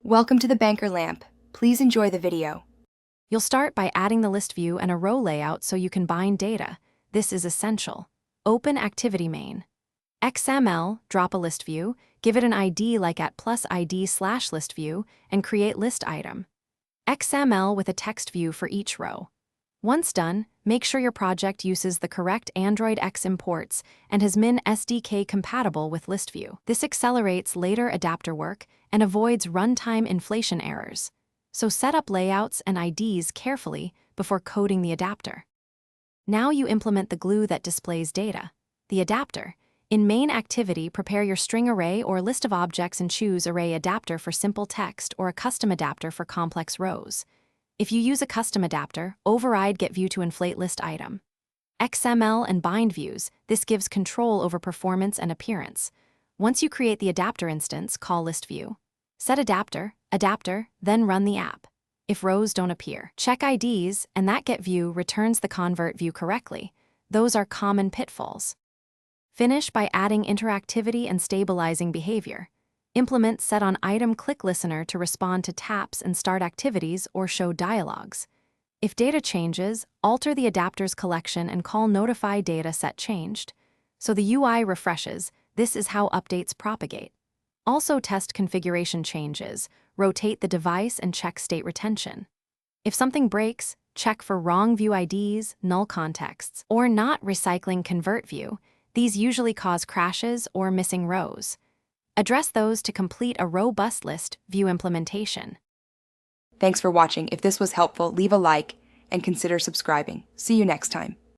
Welcome to the Banker Lamp. Please enjoy the video. You'll start by adding the list view and a row layout so you can bind data. This is essential. Open Activity Main. XML, drop a list view, give it an ID like at +ID/list view, and create list item. XML with a text view for each row. Once done, make sure your project uses the correct Android X imports and has Min SDK compatible with Listview. This accelerates later adapter work and avoids runtime inflation errors. So set up layouts and IDs carefully before coding the adapter. Now you implement the glue that displays data, the adapter. In main activity, prepare your string array or list of objects and choose array adapter for simple text or a custom adapter for complex rows. If you use a custom adapter, override getView to inflate list item. XML and bind views, this gives control over performance and appearance. Once you create the adapter instance, call listview. Set adapter, then run the app. If rows don't appear, check IDs, and that getView returns the convert view correctly. Those are common pitfalls. Finish by adding interactivity and stabilizing behavior. Implement set on item click listener to respond to taps and start activities or show dialogues. If data changes, alter the adapter's collection and call notify data set changed. So the UI refreshes. This is how updates propagate. Also test configuration changes, rotate the device and check state retention. If something breaks, check for wrong view IDs, null contexts, or not recycling convert view. These usually cause crashes or missing rows. Address those to complete a robust list view implementation. Thanks for watching. If this was helpful, leave a like and consider subscribing. See you next time.